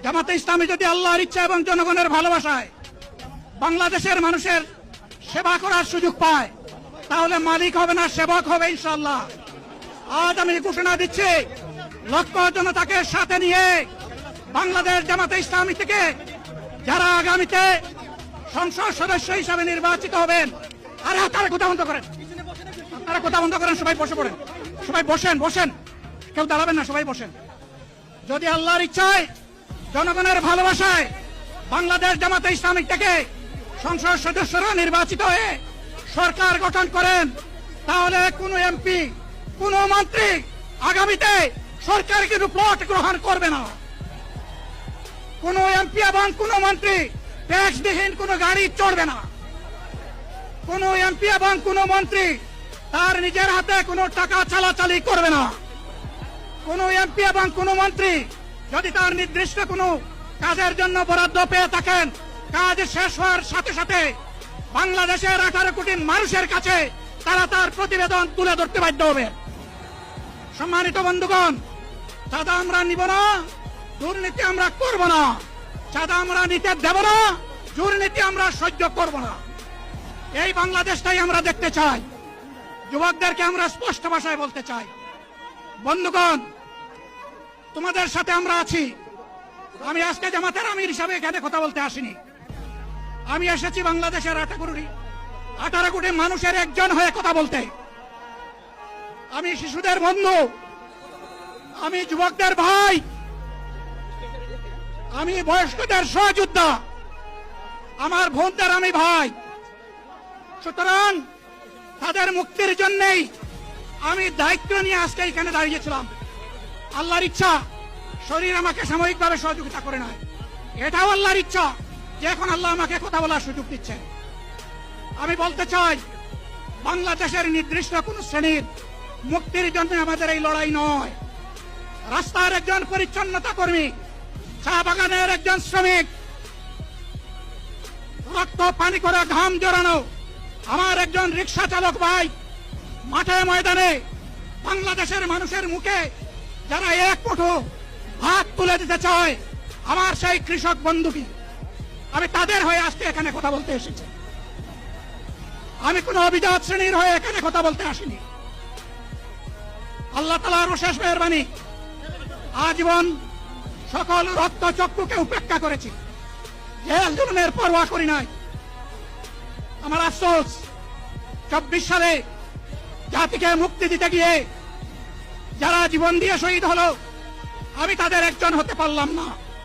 জামাতে ইসলামী যদি আল্লাহর ইচ্ছা এবং জনগণের ভালোবাসায় বাংলাদেশের মানুষের সেবা করার সুযোগ পায়, তাহলে মালিক হবে না, সেবক হবে ইনশাআল্লাহ। আজ আমি ঘোষণা দিচ্ছি, লক্ষ জনতাকে সাথে নিয়ে বাংলাদেশ জামাতে ইসলামী থেকে যারা আগামীতে সংসদ সদস্য হিসাবে নির্বাচিত হবেন, আরে আপনারা কথা বন্ধ করেন, আপনারা কথা বন্ধ করেন, সবাই বসে পড়েন, সবাই বসেন, বসেন, কেউ দাঁড়াবেন না, সবাই বসেন। যদি আল্লাহর ইচ্ছায় জনগণের ভালোবাসায় বাংলাদেশ জামাতে ইসলামী থেকে সংসদ সদস্যরা নির্বাচিত হয়ে সরকার গঠন করেন, তাহলে কোন এমপি, কোন মন্ত্রী আগামীতে সরকার কিন্তু প্লট গ্রহণ করবে না। কোন এমপি এবং কোন মন্ত্রী ট্যাক্সবিহীন কোন গাড়ি চড়বে না। কোন এমপি এবং কোন মন্ত্রী তার নিজের হাতে কোনো টাকা চালাচালি করবে না। কোন এমপি এবং কোন মন্ত্রী যদি তার নির্দিষ্ট কোনো কাজের জন্য বরাদ্দ পেয়ে থাকেন, কাজ শেষ হওয়ার সাথে সাথে বাংলাদেশের 18 কোটি মানুষের কাছে তারা তার প্রতিবেদন তুলে ধরতে বাধ্য হবে। সম্মানিত বন্ধুগণ, চাঁদা আমরা নিব না, দুর্নীতি আমরা করব না, চাঁদা আমরা নিতে দেব না, দুর্নীতি আমরা সহ্য করব না। এই বাংলাদেশটাই আমরা দেখতে চাই। যুবকদেরকে আমরা স্পষ্ট ভাষায় বলতে চাই, বন্ধুগণ, তোমাদের সাথে আমরা আছি। আমি আজকে জামাতের আমির হিসাবে এখানে কথা বলতে আসিনি। আমি এসেছি বাংলাদেশের 18 কোটি মানুষের একজন হয়ে কথা বলতে। আমি শিশুদের বন্ধু, আমি যুবকদের ভাই, আমি বয়স্কদের সহযোদ্ধা, আমার বোনদের আমি ভাই। সুতরাং তাদের মুক্তির জন্যই আমি দায়িত্ব নিয়ে আজকে এখানে দাঁড়িয়েছিলাম। আল্লাহর ইচ্ছা শরীর আমাকে সাময়িকভাবে সহযোগিতা করে নাই, এটাও আল্লাহর ইচ্ছা যে এখন আল্লাহ আমাকে কথা বলার সুযোগ দিচ্ছেন। আমি বলতে চাই, বাংলাদেশের নির্দিষ্ট কোন শ্রেণীর মুক্তির জন্য আমাদের এই লড়াই নয়। রাস্তার একজন পরিচ্ছন্নতা কর্মী, চা বাগানের একজন শ্রমিক, রক্ত পানি করে ঘাম জড়ানো আমার একজন রিক্সা চালক ভাই, মাঠে ময়দানে বাংলাদেশের মানুষের মুখে যারা এক মুঠো ভাত তুলে দিতে চায়, আমার সেই কৃষক বন্ধুকে, আমি তাদের হয়ে আজকে এখানে কথা বলতে এসেছি। আমি কোন অভিজাত শ্রেণীর হয়ে এখানে কথা বলতে আসিনি। আল্লাহ তাআলার অশেষ মেহেরবানি, আজীবন সকল রক্ত চক্ষুকে উপেক্ষা করেছি, জেল জুলুমের পরোয়া করি নাই। আমার আফসোস, 24 সালে জাতিকে মুক্তি দিতে গিয়ে যারা জীবন দিয়ে শহীদ হলো, আমি তাদের একজন হতে পারলাম না।